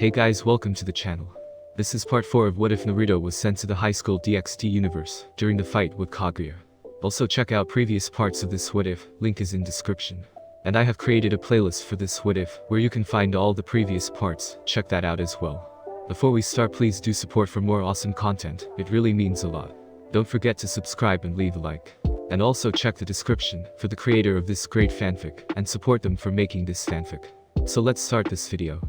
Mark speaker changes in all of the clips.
Speaker 1: Hey guys, welcome to the channel. This is part 4 of what if Naruto was sent to the Highschool DxD universe during the fight with Kaguya. Also check out previous parts of this what if, link is in description. And I have created a playlist for this what if, where you can find all the previous parts, check that out as well. Before we start, please do support for more awesome content, it really means a lot. Don't forget to subscribe and leave a like. And also check the description for the creator of this great fanfic, and support them for making this fanfic. So let's start this video.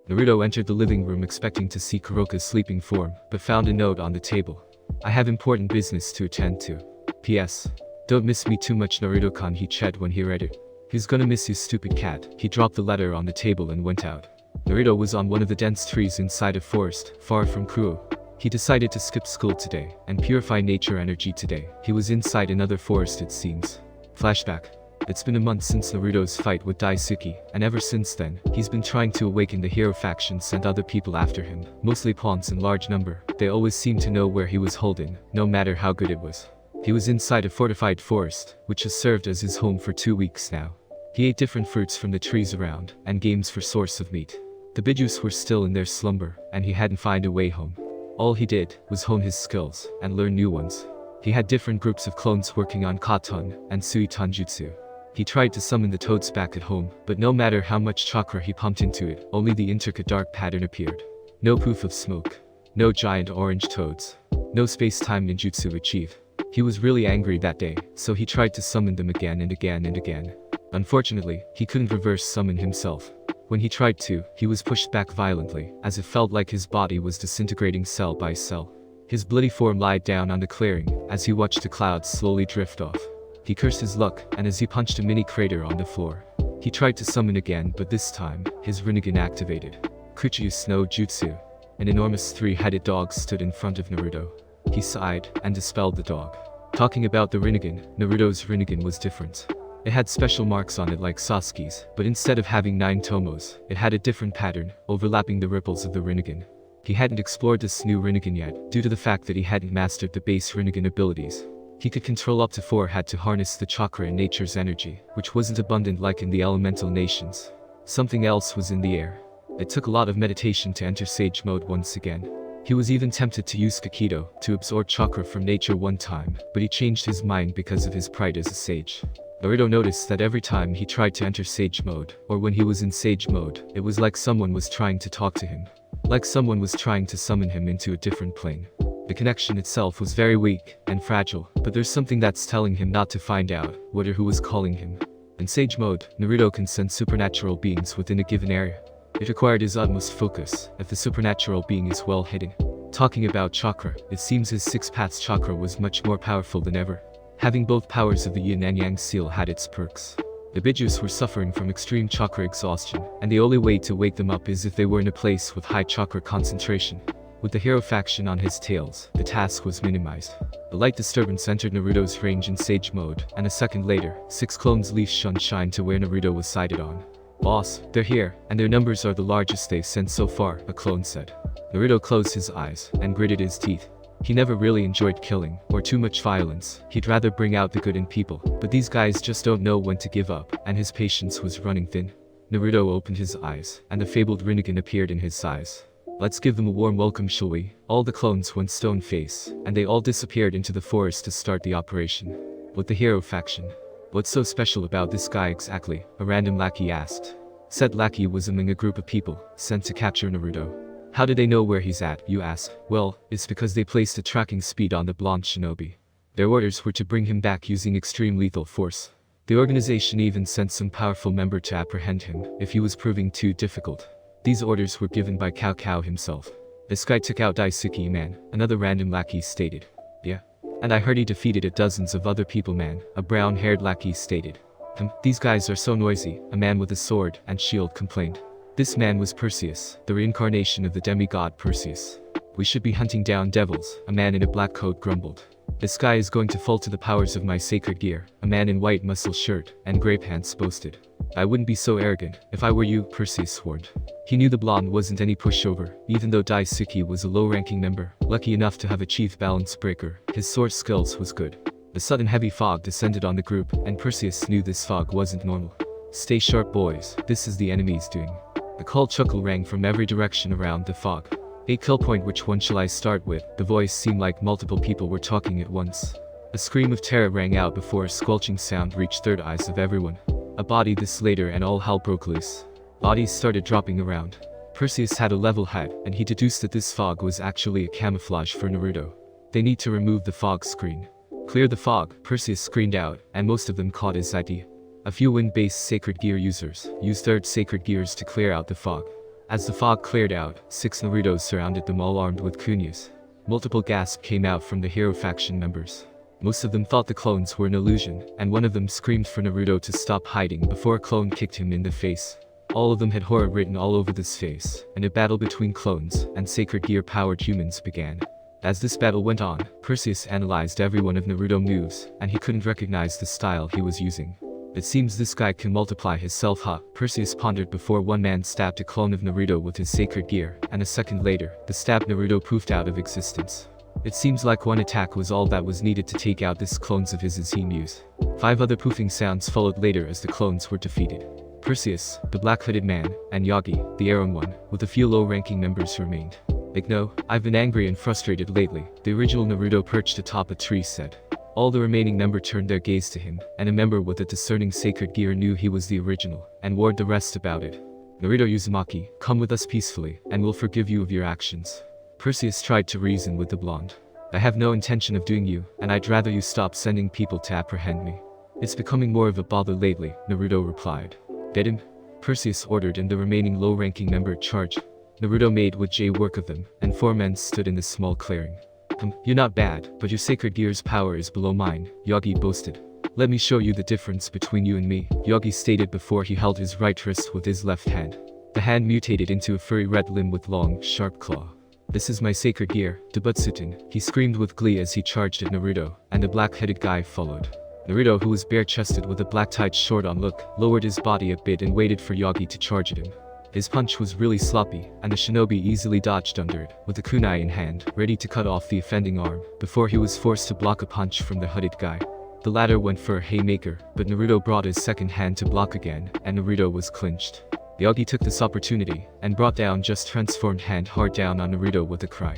Speaker 1: Naruto entered the living room expecting to see Kuroka's sleeping form, but found a note on the table. I have important business to attend to. P.S. Don't miss me too much, Naruto-kun, he said when he read it. He's gonna miss you, stupid cat. He dropped the letter on the table and went out. Naruto was on one of the dense trees inside a forest, far from Kuo. He decided to skip school today, and purify nature energy today. He was inside another forest, it seems. Flashback. It's been a month since Naruto's fight with Daisuke, and ever since then, he's been trying to awaken the hero faction, sent other people after him, mostly pawns in large number. They always seemed to know where he was holding, no matter how good it was. He was inside a fortified forest, which has served as his home for 2 weeks now. He ate different fruits from the trees around, and games for source of meat. The Bijuus were still in their slumber, and he hadn't found a way home. All he did was hone his skills, and learn new ones. He had different groups of clones working on Katon and Suiton Jutsu. He tried to summon the toads back at home, but no matter how much chakra he pumped into it, only the intricate dark pattern appeared. No poof of smoke. No giant orange toads. No space-time ninjutsu achieve. He was really angry that day, so he tried to summon them again and again and again. Unfortunately, he couldn't reverse summon himself. When he tried to, he was pushed back violently, as it felt like his body was disintegrating cell by cell. His bloody form lied down on the clearing, as he watched the clouds slowly drift off. He cursed his luck, and as he punched a mini crater on the floor. He tried to summon again, but this time, his Rinnegan activated. Kuchius no Jutsu. An enormous 3-headed dog stood in front of Naruto. He sighed, and dispelled the dog. Talking about the Rinnegan, Naruto's Rinnegan was different. It had special marks on it like Sasuke's, but instead of having 9 tomos, it had a different pattern, overlapping the ripples of the Rinnegan. He hadn't explored this new Rinnegan yet, due to the fact that he hadn't mastered the base Rinnegan abilities. He could control up to 4, had to harness the chakra and nature's energy, which wasn't abundant like in the elemental nations. Something else was in the air. It took a lot of meditation to enter sage mode once again. He was even tempted to use Kakido to absorb chakra from nature one time, but he changed his mind because of his pride as a sage. Naruto noticed that every time he tried to enter sage mode, or when he was in sage mode, it was like someone was trying to talk to him. Like someone was trying to summon him into a different plane. The connection itself was very weak and fragile, but there's something that's telling him not to find out what or who is calling him. In sage mode, Naruto can sense supernatural beings within a given area. It required his utmost focus if the supernatural being is well hidden. Talking about chakra, it seems his 6 paths chakra was much more powerful than ever. Having both powers of the yin and yang seal had its perks. The Bijuus were suffering from extreme chakra exhaustion, and the only way to wake them up is if they were in a place with high chakra concentration. With the hero faction on his tails, the task was minimized. A light disturbance entered Naruto's range in sage mode, and a second later, 6 clones leafed shine to where Naruto was sighted on. "Boss, they're here, and their numbers are the largest they've sent so far," a clone said. Naruto closed his eyes, and gritted his teeth. He never really enjoyed killing, or too much violence. He'd rather bring out the good in people, but these guys just don't know when to give up, and his patience was running thin. Naruto opened his eyes, and the fabled Rinnegan appeared in his size. "Let's give them a warm welcome, shall we?" All the clones went stone face, and they all disappeared into the forest to start the operation. With the hero faction. "What's so special about this guy exactly?" a random lackey asked. Said lackey was among a group of people, sent to capture Naruto. "How do they know where he's at?" you ask. Well, it's because they placed a tracking speed on the blonde shinobi. Their orders were to bring him back using extreme lethal force. The organization even sent some powerful member to apprehend him, if he was proving too difficult. These orders were given by Cao himself. "This guy took out Daisuke, man," another random lackey stated. "Yeah. And I heard he defeated dozens of other people, man," a brown-haired lackey stated. These guys are so noisy," a man with a sword and shield complained. This man was Perseus, the reincarnation of the demigod Perseus. "We should be hunting down devils," a man in a black coat grumbled. "This guy is going to fall to the powers of my sacred gear," a man in white muscle shirt and gray pants boasted. "I wouldn't be so arrogant if I were you," Perseus warned. He knew the blonde wasn't any pushover, even though Daisuke was a low-ranking member, lucky enough to have achieved balance breaker. His sword skills was good. The sudden heavy fog descended on the group, and Perseus knew this fog wasn't normal. "Stay sharp, boys, this is the enemy's doing." A cold chuckle rang from every direction around the fog. A kill point, which one shall I start with? The voice seemed like multiple people were talking at once. A scream of terror rang out before a squelching sound reached third eyes of everyone. A body this later and all hell broke loose. Bodies started dropping around. Perseus had a level head, and he deduced that this fog was actually a camouflage for Naruto. They need to remove the fog screen. Clear the fog, Perseus screamed out, and most of them caught his idea. A few wind-based sacred gear users used third sacred gears to clear out the fog. As the fog cleared out, 6 Narutos surrounded them, all armed with kunyas. Multiple gasps came out from the hero faction members. Most of them thought the clones were an illusion, and one of them screamed for Naruto to stop hiding before a clone kicked him in the face. All of them had horror written all over this face, and a battle between clones and sacred gear-powered humans began. As this battle went on, Perseus analyzed every one of Naruto's moves, and he couldn't recognize the style he was using. It seems this guy can multiply his self, huh? Perseus pondered before one man stabbed a clone of Naruto with his sacred gear, and a second later, the stabbed Naruto poofed out of existence. It seems like one attack was all that was needed to take out this clones of his as he mused. 5 other poofing sounds followed later as the clones were defeated. Perseus, the black-hooded man, and Yagi, the Aaron one, with a few low-ranking members remained. Like, no, I've been angry and frustrated lately, the original Naruto perched atop a tree said. All the remaining member turned their gaze to him, and a member with a discerning sacred gear knew he was the original, and warned the rest about it. Naruto Uzumaki, come with us peacefully, and we'll forgive you of your actions. Perseus tried to reason with the blonde. I have no intention of doing you, and I'd rather you stop sending people to apprehend me. It's becoming more of a bother lately, Naruto replied. Get him? Perseus ordered, and the remaining low-ranking member charged. Naruto made with J work of them, and 4 men stood in the small clearing. You're not bad, but your sacred gear's power is below mine, Yagi boasted. Let me show you the difference between you and me, Yagi stated before he held his right wrist with his left hand. The hand mutated into a furry red limb with long, sharp claw. This is my sacred gear, Dabutsuten, he screamed with glee as he charged at Naruto, and the black-headed guy followed. Naruto, who was bare-chested with a black-tied short-on look, lowered his body a bit and waited for Yagi to charge at him. His punch was really sloppy, and the shinobi easily dodged under it, with the kunai in hand, ready to cut off the offending arm, before he was forced to block a punch from the hooded guy. The latter went for a haymaker, but Naruto brought his second hand to block again, and Naruto was clinched. Yagi took this opportunity, and brought down just transformed hand hard down on Naruto with a cry.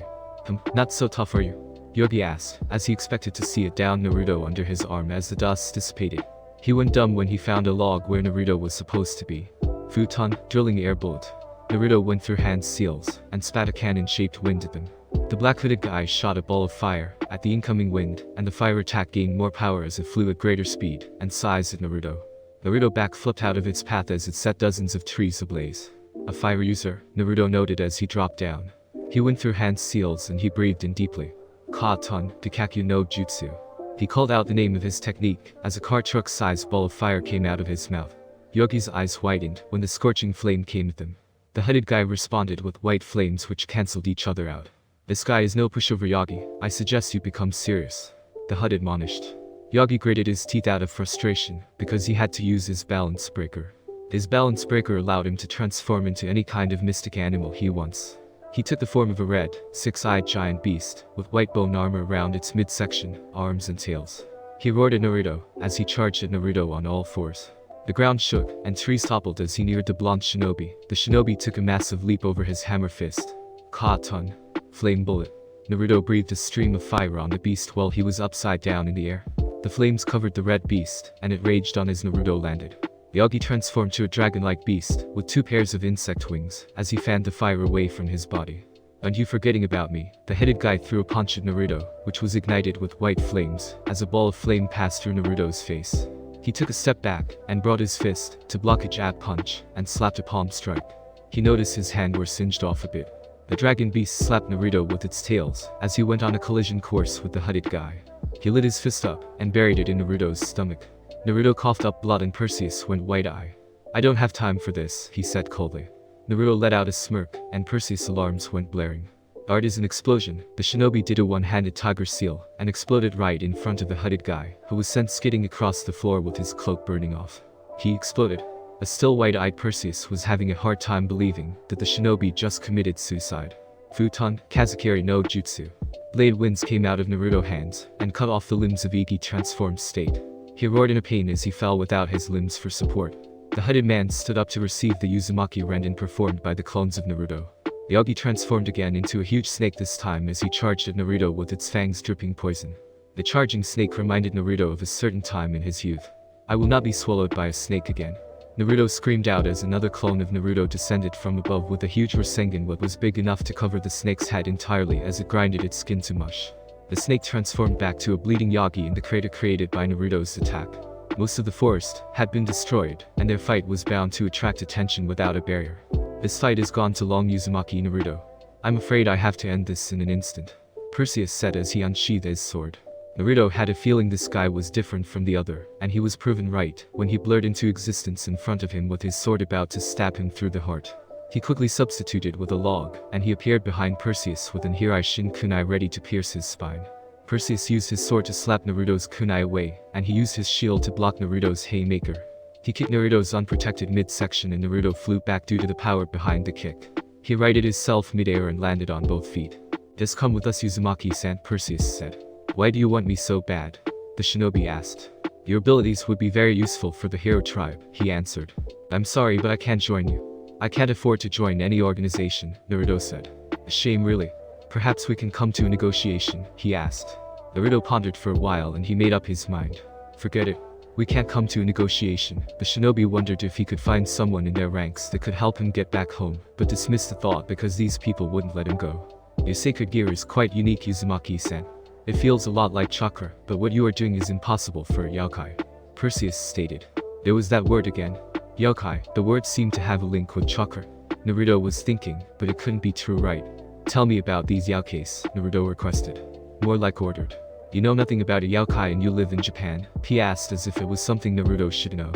Speaker 1: Not so tough are you? Yagi asked, as he expected to see a down Naruto under his arm as the dust dissipated. He went dumb when he found a log where Naruto was supposed to be. Futon, drilling air bullet. Naruto went through hand seals, and spat a cannon-shaped wind at them. The black-hooded guy shot a ball of fire at the incoming wind, and the fire attack gained more power as it flew at greater speed and size at Naruto. Naruto back-flipped out of its path as it set dozens of trees ablaze. A fire user, Naruto noted as he dropped down. He went through hand seals and he breathed in deeply. Ka-ton, Dikakyu no Jutsu. He called out the name of his technique, as a car truck-sized ball of fire came out of his mouth. Yogi's eyes widened when the scorching flame came at them. The hooded guy responded with white flames which cancelled each other out. This guy is no pushover, Yagi. I suggest you become serious, the hood admonished. Yagi gritted his teeth out of frustration, because he had to use his balance breaker. His balance breaker allowed him to transform into any kind of mystic animal he wants. He took the form of a red, 6-eyed giant beast, with white bone armor around its midsection, arms and tails. He roared at Naruto, as he charged at Naruto on all fours. The ground shook, and trees toppled as he neared the blonde shinobi. The shinobi took a massive leap over his hammer fist. Ka-ton. Flame bullet. Naruto breathed a stream of fire on the beast while he was upside down in the air. The flames covered the red beast, and it raged on as Naruto landed. Yagi transformed to a dragon-like beast, with 2 pairs of insect wings, as he fanned the fire away from his body. Aren't you forgetting about me? The headed guy threw a punch at Naruto, which was ignited with white flames, as a ball of flame passed through Naruto's face. He took a step back, and brought his fist to block a jab punch, and slapped a palm strike. He noticed his hand were singed off a bit. The dragon beast slapped Naruto with its tails, as he went on a collision course with the hooded guy. He lit his fist up, and buried it in Naruto's stomach. Naruto coughed up blood and Perseus went wide-eyed. I don't have time for this, he said coldly. Naruto let out a smirk, and Perseus' alarms went blaring. Art is an explosion. The shinobi did a one-handed tiger seal, and exploded right in front of the hooded guy, who was sent skidding across the floor with his cloak burning off. He exploded. A still wide-eyed Perseus was having a hard time believing that the shinobi just committed suicide. Futon, Kazakiri no Jutsu. Blade winds came out of Naruto's hands, and cut off the limbs of Ikki transformed state. He roared in a pain as he fell without his limbs for support. The hooded man stood up to receive the Uzumaki Rennin performed by the clones of Naruto. Yagi transformed again into a huge snake this time as he charged at Naruto with its fangs dripping poison. The charging snake reminded Naruto of a certain time in his youth. "I will not be swallowed by a snake again." Naruto screamed out as another clone of Naruto descended from above with a huge Rasengan that was big enough to cover the snake's head entirely as it grinded its skin to mush. The snake transformed back to a bleeding Yagi in the crater created by Naruto's attack. Most of the forest had been destroyed, and their fight was bound to attract attention without a barrier. "This fight has gone too long, Uzumaki Naruto. I'm afraid I have to end this in an instant," Perseus said as he unsheathed his sword. Naruto had a feeling this guy was different from the other, and he was proven right when he blurred into existence in front of him with his sword about to stab him through the heart. He quickly substituted with a log, and he appeared behind Perseus with an Hirai Shin kunai ready to pierce his spine. Perseus used his sword to slap Naruto's kunai away, and he used his shield to block Naruto's haymaker. He kicked Naruto's unprotected midsection and Naruto flew back due to the power behind the kick. He righted himself midair and landed on both feet. "Just come with us, Uzumaki-san," Perseus said. "Why do you want me so bad?" the shinobi asked. "Your abilities would be very useful for the hero tribe," he answered. "I'm sorry, but I can't join you." "I can't afford to join any organization," Naruto said. "A shame, really. Perhaps we can come to a negotiation," he asked. Naruto pondered for a while and he made up his mind. "Forget it. We can't come to a negotiation." The shinobi wondered if he could find someone in their ranks that could help him get back home, but dismissed the thought because these people wouldn't let him go. "Your sacred gear is quite unique, Uzumaki-san. It feels a lot like chakra, but what you are doing is impossible for a yokai," Perseus stated. There was that word again. Yokai, the word seemed to have a link with chakra. Naruto was thinking, but it couldn't be true, right? "Tell me about these yaukais," Naruto requested. "More like ordered." "You know nothing about a yokai and you live in Japan?" he asked as if it was something Naruto should know.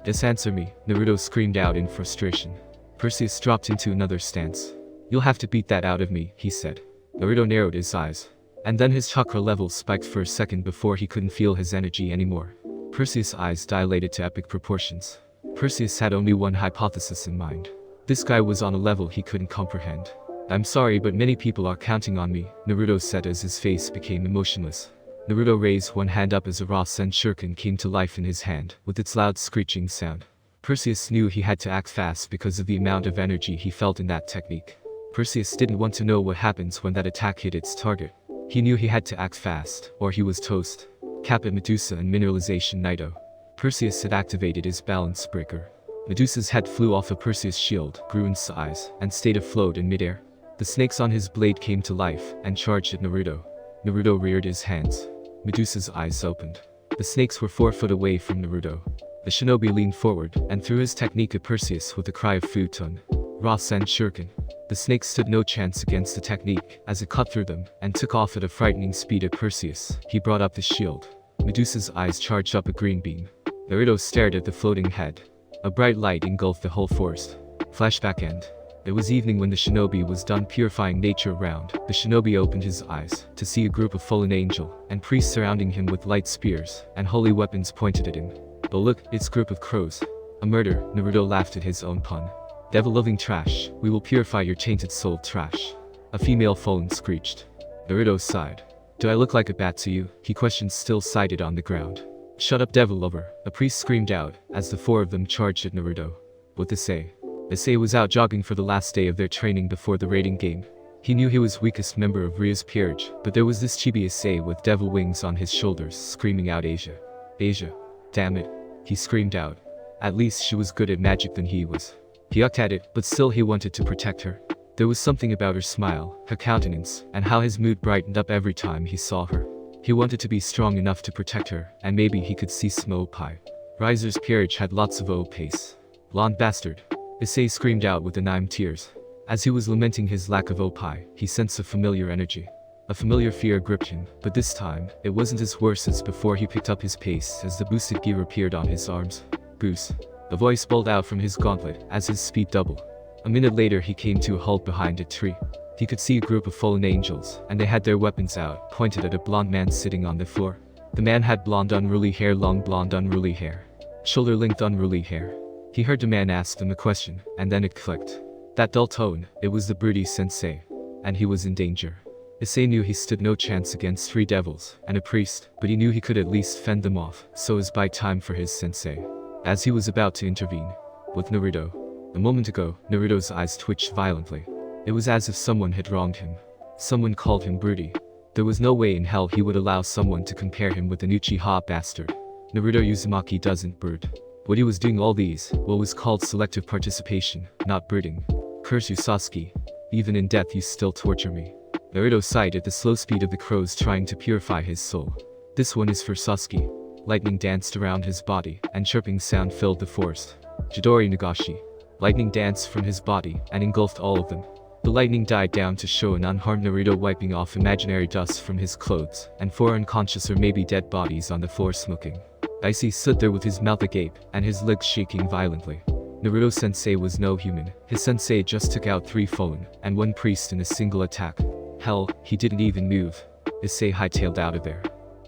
Speaker 1: "Just answer me," Naruto screamed out in frustration. Perseus dropped into another stance. "You'll have to beat that out of me," he said. Naruto narrowed his eyes. And then his chakra levels spiked for a second before he couldn't feel his energy anymore. Perseus' eyes dilated to epic proportions. Perseus had only one hypothesis in mind. This guy was on a level he couldn't comprehend. "I'm sorry, but many people are counting on me," Naruto said as his face became emotionless. Naruto raised one hand up as a Rasen shuriken came to life in his hand, with its loud screeching sound. Perseus knew he had to act fast because of the amount of energy he felt in that technique. Perseus didn't want to know what happens when that attack hit its target. He knew he had to act fast, or he was toast. Kappa Medusa and Mineralization Naito. Perseus had activated his balance breaker. Medusa's head flew off of Perseus' shield, grew in size, and stayed afloat in midair. The snakes on his blade came to life, and charged at Naruto. Naruto reared his hands. Medusa's eyes opened. The snakes were 4 foot away from Naruto. The shinobi leaned forward, and threw his technique at Perseus with a cry of Futon. Rasen Shuriken. The snake stood no chance against the technique, as it cut through them, and took off at a frightening speed at Perseus. He brought up the shield. Medusa's eyes charged up a green beam. Naruto stared at the floating head. A bright light engulfed the whole forest. Flashback end. It was evening when the shinobi was done purifying nature around. The shinobi opened his eyes, to see a group of fallen angel, and priests surrounding him with light spears, and holy weapons pointed at him. But look, it's a group of crows. A murder, Naruto laughed at his own pun. "Devil-loving trash, we will purify your tainted soul, trash." A female fallen screeched. Naruto sighed. "Do I look like a bat to you?" he questioned, still sighted on the ground. "Shut up, devil lover," a priest screamed out, as the 4 of them charged at Naruto. With Issei. Issei was out jogging for the last day of their training before the raiding game. He knew he was weakest member of Ria's peerage, but there was this chibi Issei with devil wings on his shoulders, screaming out Asia. "Asia. Damn it," he screamed out. At least she was good at magic than he was. He yucked at it, but still he wanted to protect her. There was something about her smile, her countenance, and how his mood brightened up every time he saw her. He wanted to be strong enough to protect her, and maybe he could see some Oppai. Riser's peerage had lots of pace. "Blonde bastard," Issei screamed out with anime tears. As he was lamenting his lack of Oppai, he sensed a familiar energy. A familiar fear gripped him, but this time, it wasn't as worse as before. He picked up his pace as the boosted gear appeared on his arms. "Goose." A voice bawled out from his gauntlet, as his speed doubled. A minute later he came to a halt behind a tree. He could see a group of fallen angels, and they had their weapons out, pointed at a blonde man sitting on the floor. The man had blonde unruly hair, long blonde unruly hair. Shoulder-length unruly hair. He heard the man ask them a question, and then it clicked. That dull tone, it was the broody sensei. And he was in danger. Issei knew he stood no chance against 3 devils, and a priest, but he knew he could at least fend them off, so it was by time for his sensei. As he was about to intervene, with Naruto. A moment ago, Naruto's eyes twitched violently. It was as if someone had wronged him. Someone called him broody. There was no way in hell he would allow someone to compare him with an Uchiha bastard. Naruto Uzumaki doesn't brood. What he was doing all these, what was called selective participation, not brooding. Curse you Sasuke. Even in death you still torture me. Naruto sighed at the slow speed of the crows trying to purify his soul. This one is for Sasuke. Lightning danced around his body, and chirping sound filled the forest. Chidori Nagashi. Lightning danced from his body, and engulfed all of them. The lightning died down to show an unharmed Naruto wiping off imaginary dust from his clothes, and 4 unconscious or maybe dead bodies on the floor smoking. Issei stood there with his mouth agape, and his legs shaking violently. Naruto-sensei was no human. His sensei just took out 3 fallen, and 1 priest in a single attack. Hell, he didn't even move. Issei hightailed out of there.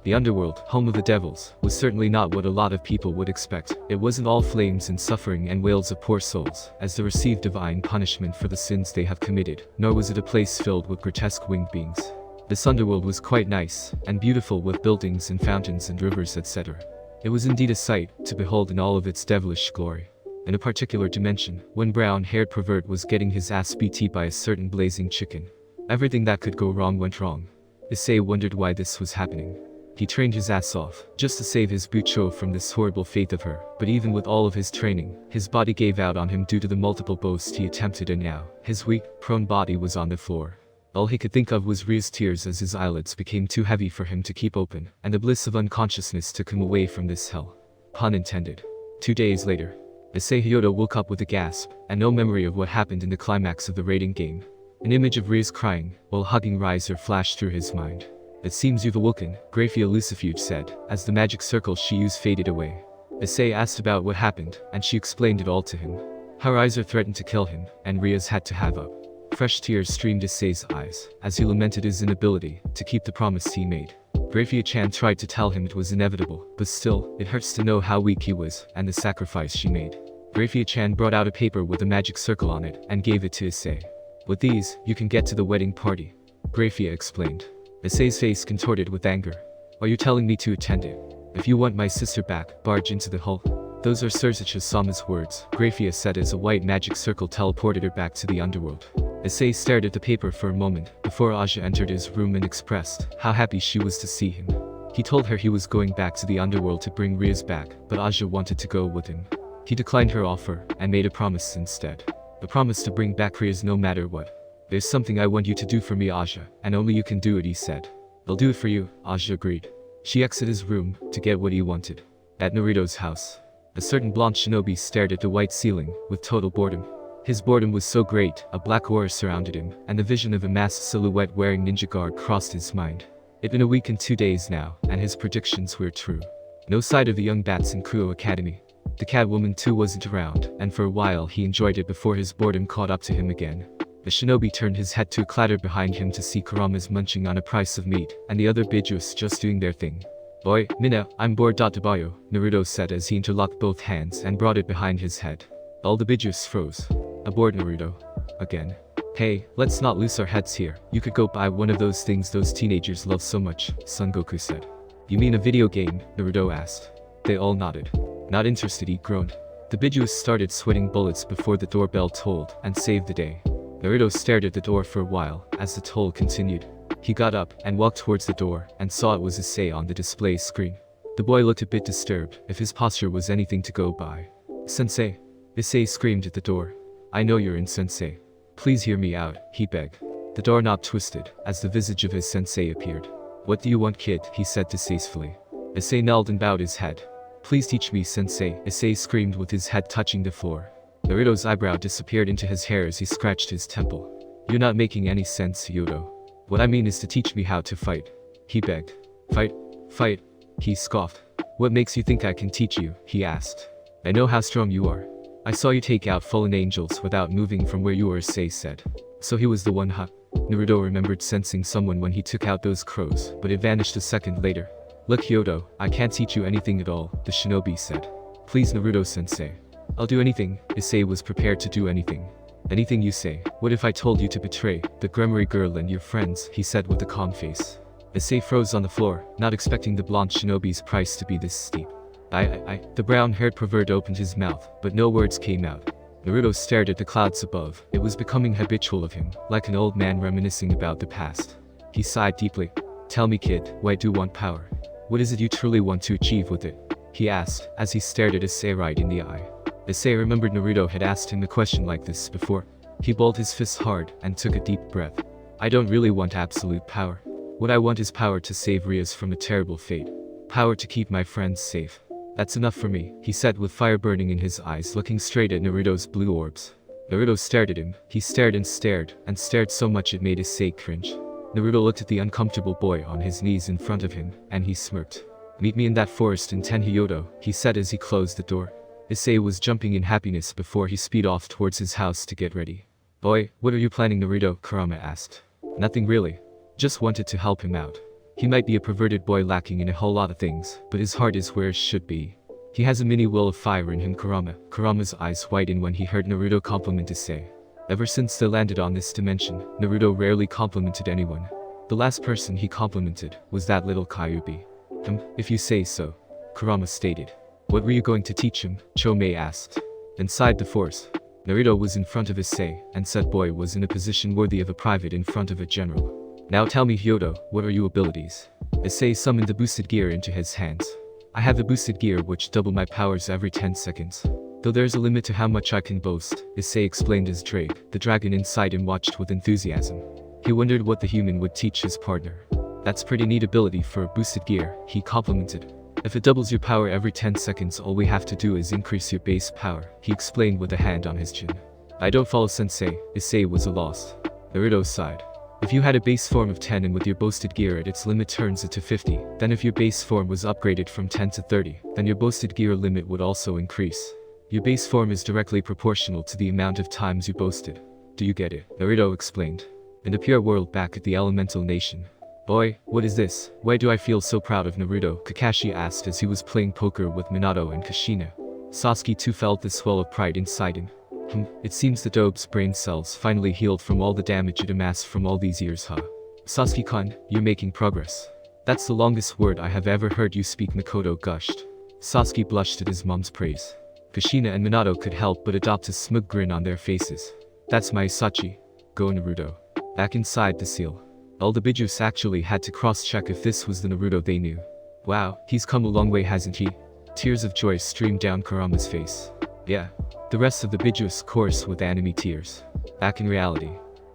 Speaker 1: The Underworld, home of the devils, was certainly not what a lot of people would expect. It wasn't all flames and suffering and wails of poor souls, as they receive divine punishment for the sins they have committed, nor was it a place filled with grotesque winged beings. This Underworld was quite nice, and beautiful with buildings and fountains and rivers etc. It was indeed a sight to behold in all of its devilish glory. In a particular dimension, when brown-haired pervert was getting his ass beat by a certain blazing chicken. Everything that could go wrong went wrong. Issei wondered why this was happening. He trained his ass off, just to save his Bucho from this horrible fate of her, but even with all of his training, his body gave out on him due to the multiple boasts he attempted and now, his weak, prone body was on the floor. All he could think of was Ria's tears as his eyelids became too heavy for him to keep open, and the bliss of unconsciousness took him away from this hell. Pun intended. 2 days later, Issei Hyodo woke up with a gasp, and no memory of what happened in the climax of the raiding game. An image of Ria's crying, while hugging Riser flashed through his mind. It seems you've awoken, Grafia Lucifuge said, as the magic circle she used faded away. Issei asked about what happened, and she explained it all to him. How Riser threatened to kill him, and Ria's had to have up. Fresh tears streamed Issei's eyes, as he lamented his inability to keep the promise he made. Grafia-chan tried to tell him it was inevitable, but still, it hurts to know how weak he was, and the sacrifice she made. Grafia-chan brought out a paper with a magic circle on it, and gave it to Issei. With these, you can get to the wedding party. Grafia explained. Issei's face contorted with anger. Are you telling me to attend it? If you want my sister back, barge into the hull. Those are Surzicha-sama's words, Grafia said as a white magic circle teleported her back to the Underworld. Issei stared at the paper for a moment, before Aja entered his room and expressed how happy she was to see him. He told her he was going back to the Underworld to bring Ria's back, but Aja wanted to go with him. He declined her offer, and made a promise instead. A promise to bring back Ria's no matter what. There's something I want you to do for me, Aja, and only you can do it, he said. I'll do it for you, Aja agreed. She exited his room, to get what he wanted. At Naruto's house, a certain blonde shinobi stared at the white ceiling, with total boredom. His boredom was so great, a black aura surrounded him, and the vision of a masked silhouette wearing ninja guard crossed his mind. It'd been a week and 2 days now, and his predictions were true. No sight of the young bats in Kuo Academy. The Catwoman too wasn't around, and for a while he enjoyed it before his boredom caught up to him again. The shinobi turned his head to a clatter behind him to see Kurama's munching on a price of meat, and the other Bijuus just doing their thing. Boy, Mina, I'm bored. Tabayo, Naruto said as he interlocked both hands and brought it behind his head. All the Bijuus froze. Aboard Naruto. Again. Hey, let's not lose our heads here. You could go buy one of those things those teenagers love so much, Son Goku said. You mean a video game? Naruto asked. They all nodded. Not interested, he groaned. The Bijuus started sweating bullets before the doorbell tolled, and saved the day. Naruto stared at the door for a while, as the toll continued. He got up, and walked towards the door, and saw it was Issei on the display screen. The boy looked a bit disturbed, if his posture was anything to go by. Sensei. Issei screamed at the door. I know you're in, Sensei. Please hear me out, he begged. The doorknob twisted, as the visage of his sensei appeared. What do you want, kid? He said distastefully. Issei knelt and bowed his head. Please teach me, Sensei, Issei screamed with his head touching the floor. Naruto's eyebrow disappeared into his hair as he scratched his temple. You're not making any sense, Hyodo. What I mean is to teach me how to fight. He begged. Fight? Fight? He scoffed. What makes you think I can teach you? He asked. I know how strong you are. I saw you take out fallen angels without moving from where you were, Issei said. So he was the one, huh? Naruto remembered sensing someone when he took out those crows, but it vanished a second later. Look, Hyodo, I can't teach you anything at all, the shinobi said. Please, Naruto-sensei. I'll do anything. Issei was prepared to do anything. Anything you say. What if I told you to betray the Gremory girl and your friends, he said with a calm face. Issei froze on the floor, not expecting the blonde shinobi's price to be this steep. The brown-haired pervert opened his mouth, but no words came out. Naruto stared at the clouds above. It was becoming habitual of him, like an old man reminiscing about the past. He sighed deeply. Tell me, kid, why do you want power? What is it you truly want to achieve with it? He asked, as he stared at Issei right in the eye. Issei remembered Naruto had asked him a question like this before. He balled his fists hard and took a deep breath. I don't really want absolute power. What I want is power to save Rias from a terrible fate. Power to keep my friends safe. That's enough for me, he said with fire burning in his eyes, looking straight at Naruto's blue orbs. Naruto stared at him. He stared and stared so much it made Issei cringe. Naruto looked at the uncomfortable boy on his knees in front of him, and he smirked. Meet me in that forest in 10 Hyoto, he said as he closed the door. Issei was jumping in happiness before he speed off towards his house to get ready. Boy, what are you planning, Naruto? Kurama asked. Nothing really. Just wanted to help him out. He might be a perverted boy lacking in a whole lot of things, but his heart is where it should be. He has a mini will of fire in him, Kurama. Kurama's eyes widened when he heard Naruto compliment Issei. Ever since they landed on this dimension, Naruto rarely complimented anyone. The last person he complimented was that little Kyuubi. If you say so, Kurama stated. What were you going to teach him? Chomei asked. Inside the force. Naruto was in front of Issei, and said boy was in a position worthy of a private in front of a general. Now tell me, Hyoto, what are your abilities? Issei summoned the boosted gear into his hands. I have the boosted gear which double my powers every 10 seconds. Though there's a limit to how much I can boast, Issei explained as Drake, the dragon inside him, watched with enthusiasm. He wondered what the human would teach his partner. That's pretty neat ability for a boosted gear, he complimented. If it doubles your power every 10 seconds, all we have to do is increase your base power, he explained with a hand on his chin. I don't follow sensei, Issei was a loss. Naruto sighed. If you had a base form of 10 and with your boosted gear at its limit turns it to 50, then if your base form was upgraded from 10 to 30, then your boosted gear limit would also increase. Your base form is directly proportional to the amount of times you boasted. Do you get it? Naruto explained. In the pure world back at the elemental nation. Boy, what is this? Why do I feel so proud of Naruto? Kakashi asked as he was playing poker with Minato and Kushina. Sasuke too felt the swell of pride inside him. It seems the dope's brain cells finally healed from all the damage it amassed from all these years, huh? Sasuke-kun, you're making progress. That's the longest word I have ever heard you speak, Mikoto gushed. Sasuke blushed at his mom's praise. Kushina and Minato could help but adopt a smug grin on their faces. That's my Issei. Go, Naruto. Back inside the seal. All the Bijuus actually had to cross-check if this was the Naruto they knew. Wow, he's come a long way, hasn't he? Tears of joy streamed down Kurama's face. Yeah. The rest of the Bijuus coursed with anime tears. Back in reality.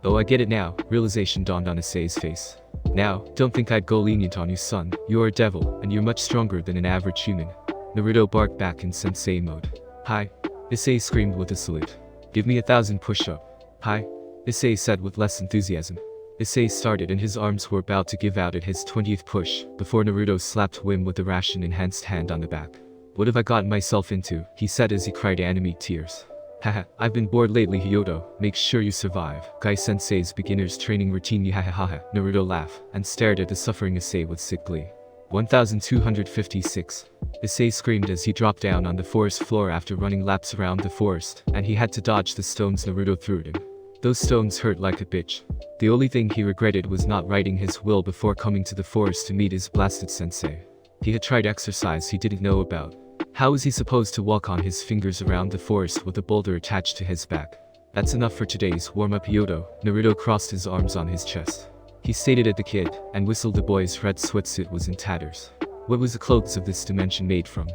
Speaker 1: Oh, I get it now, realization dawned on Issei's face. Now, don't think I'd go lenient on you, son. You're a devil, and you're much stronger than an average human. Naruto barked back in sensei mode. Hi. Issei screamed with a salute. Give me 1,000 push-up. Hi. Issei said with less enthusiasm. Issei started and his arms were about to give out at his 20th push, before Naruto slapped him with a ration-enhanced hand on the back. What have I gotten myself into, he said as he cried anime tears. Haha, I've been bored lately, Hyoto. Make sure you survive. Gai-sensei's beginner's training routine, yahahaha. Naruto laughed, and stared at the suffering Issei with sick glee. 1256. Issei screamed as he dropped down on the forest floor after running laps around the forest, and he had to dodge the stones Naruto threw at him. Those stones hurt like a bitch. The only thing he regretted was not writing his will before coming to the forest to meet his blasted sensei. He had tried exercise he didn't know about. How was he supposed to walk on his fingers around the forest with a boulder attached to his back? That's enough for today's warm-up, Hyoto. Naruto crossed his arms on his chest. He stared at the kid, and whistled. The boy's red sweatsuit was in tatters. What was the clothes of this dimension made from?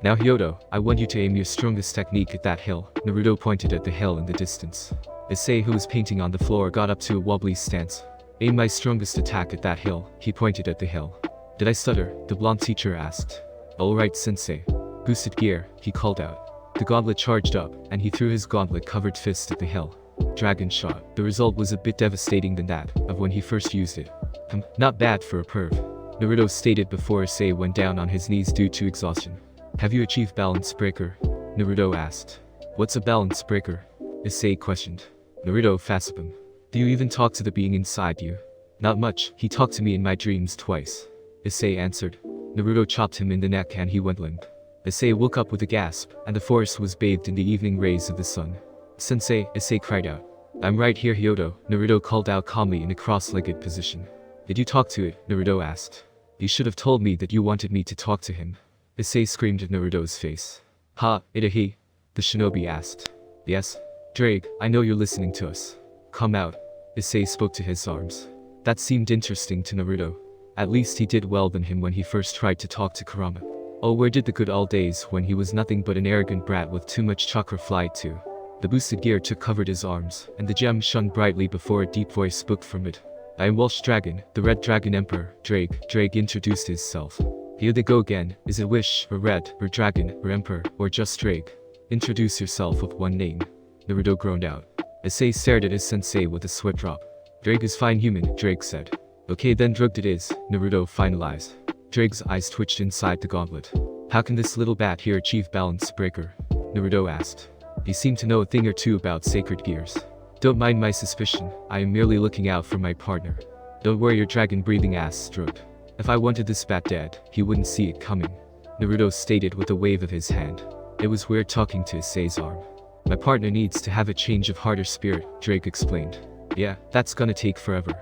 Speaker 1: Now Hyoto, I want you to aim your strongest technique at that hill. Naruto pointed at the hill in the distance. Issei, who was painting on the floor, got up to a wobbly stance. Aim my strongest attack at that hill. He pointed at the hill. Did I stutter? The blonde teacher asked. Alright, sensei. Boosted gear, he called out. The gauntlet charged up, and he threw his gauntlet-covered fist at the hill. Dragon shot. The result was a bit devastating than that of when he first used it. Not bad for a perv. Naruto stated before Issei went down on his knees due to exhaustion. Have you achieved balance breaker? Naruto asked. What's a balance breaker? Issei questioned. Naruto fasped him. Do you even talk to the being inside you? Not much, he talked to me in my dreams twice. Issei answered. Naruto chopped him in the neck and he went limp. Issei woke up with a gasp, and the forest was bathed in the evening rays of the sun. Sensei, Issei cried out. I'm right here, Hyoto, Naruto called out calmly in a cross-legged position. Did you talk to it? Naruto asked. You should have told me that you wanted me to talk to him. Issei screamed at Naruto's face. Ha, Itahi? The shinobi asked. Yes? Drake, I know you're listening to us. Come out. Issei spoke to his arms. That seemed interesting to Naruto. At least he did well than him when he first tried to talk to Kurama. Oh, where did the good old days when he was nothing but an arrogant brat with too much chakra fly to? The boosted gear covered his arms, and the gem shone brightly before a deep voice spoke from it. I am Welsh Dragon, the Red Dragon Emperor, Drake. Drake introduced himself. Here they go again. Is it Wish, or Red, or Dragon, or Emperor, or just Drake? Introduce yourself with one name. Naruto groaned out. Issei stared at his sensei with a sweat drop. Drake is fine human, Drake said. Okay then drugged it is, Naruto finalized. Drake's eyes twitched inside the gauntlet. How can this little bat here achieve balance breaker? Naruto asked. He seemed to know a thing or two about sacred gears. Don't mind my suspicion, I am merely looking out for my partner. Don't worry your dragon-breathing ass stroked. If I wanted this bat dead, he wouldn't see it coming. Naruto stated with a wave of his hand. It was weird talking to Issei's arm. My partner needs to have a change of heart or spirit, Drake explained. Yeah, that's gonna take forever.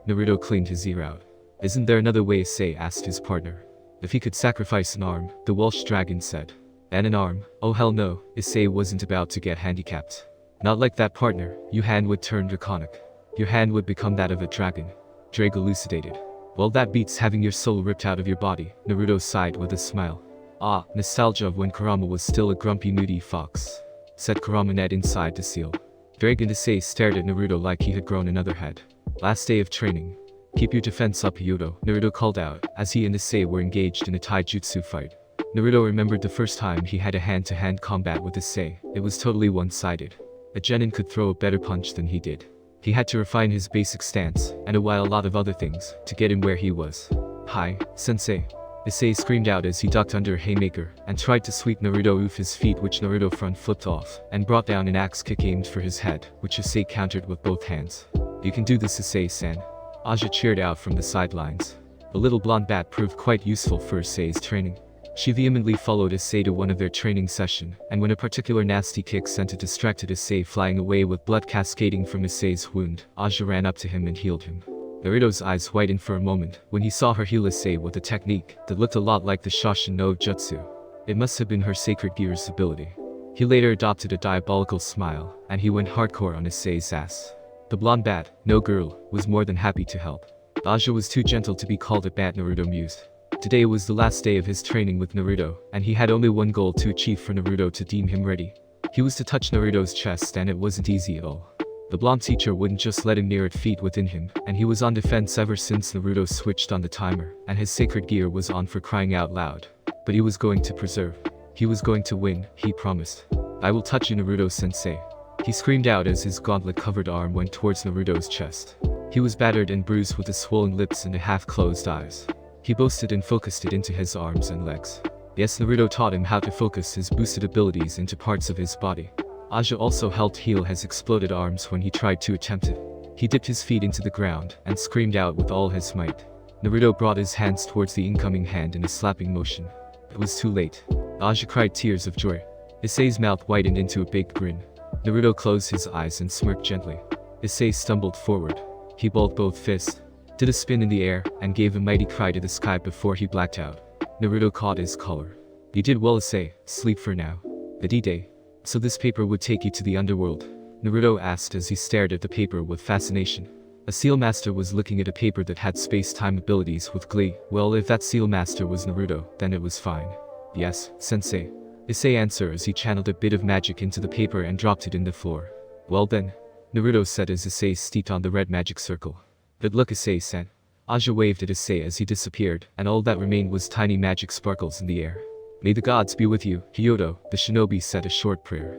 Speaker 1: Naruto cleaned his ear out. Isn't there another way? Issei asked his partner. If he could sacrifice an arm, the Welsh dragon said. And an arm? Oh hell no, Issei wasn't about to get handicapped. Not like that partner, your hand would turn draconic. Your hand would become that of a dragon. Drake elucidated. Well that beats having your soul ripped out of your body, Naruto sighed with a smile. Ah, nostalgia of when Kurama was still a grumpy moody fox. Said Kurama net inside the seal. Drake and Issei stared at Naruto like he had grown another head. Last day of training. Keep your defense up Hyoto, Naruto called out, as he and Issei were engaged in a taijutsu fight. Naruto remembered the first time he had a hand-to-hand combat with Issei. It was totally one-sided. A genin could throw a better punch than he did. He had to refine his basic stance, and a lot of other things, to get him where he was. Hi, sensei. Issei screamed out as he ducked under a haymaker, and tried to sweep Naruto off his feet which Naruto front flipped off, and brought down an axe kick aimed for his head, which Issei countered with both hands. You can do this Issei-san. Aja cheered out from the sidelines. The little blonde bat proved quite useful for Issei's training. She vehemently followed Issei to one of their training session, and when a particular nasty kick sent a distracted Issei flying away with blood cascading from Issei's wound, Aja ran up to him and healed him. Naruto's eyes widened for a moment when he saw her heal Issei with a technique that looked a lot like the Shoshin no Jutsu. It must have been her sacred gear's ability. He later adopted a diabolical smile, and he went hardcore on Issei's ass. The blonde bat, no girl, was more than happy to help. Aja was too gentle to be called a bat, Naruto mused. Today was the last day of his training with Naruto, and he had only one goal to achieve for Naruto to deem him ready. He was to touch Naruto's chest, and it wasn't easy at all. The blonde teacher wouldn't just let him near it feet within him, and he was on defense ever since Naruto switched on the timer, and his sacred gear was on for crying out loud. But he was going to persevere. He was going to win, he promised. I will touch you Naruto-sensei. He screamed out as his gauntlet-covered arm went towards Naruto's chest. He was battered and bruised with the swollen lips and the half-closed eyes. He boasted and focused it into his arms and legs. Yes, Naruto taught him how to focus his boosted abilities into parts of his body. Aja also helped heal his exploded arms when he tried to attempt it. He dipped his feet into the ground and screamed out with all his might. Naruto brought his hands towards the incoming hand in a slapping motion. It was too late. Aja cried tears of joy. Issei's mouth widened into a big grin. Naruto closed his eyes and smirked gently. Issei stumbled forward. He balled both fists, did a spin in the air, and gave a mighty cry to the sky before he blacked out. Naruto caught his collar. You did well Issei, sleep for now. The D-Day. So this paper would take you to the Underworld? Naruto asked as he stared at the paper with fascination. A seal master was looking at a paper that had space-time abilities with glee. Well, if that seal master was Naruto, then it was fine. Yes, sensei. Issei answered as he channeled a bit of magic into the paper and dropped it in the floor. Well then, Naruto said as Issei stepped on the red magic circle. Good luck Issei-san. Aja waved at Issei as he disappeared, and all that remained was tiny magic sparkles in the air. May the gods be with you, Hyoto, the shinobi said a short prayer.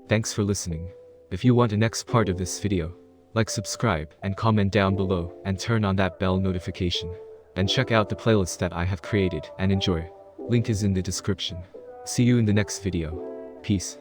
Speaker 1: Thanks for listening. If you want the next part of this video, like, subscribe, and comment down below, and turn on that bell notification. And check out the playlist that I have created, and enjoy. Link is in the description. See you in the next video. Peace.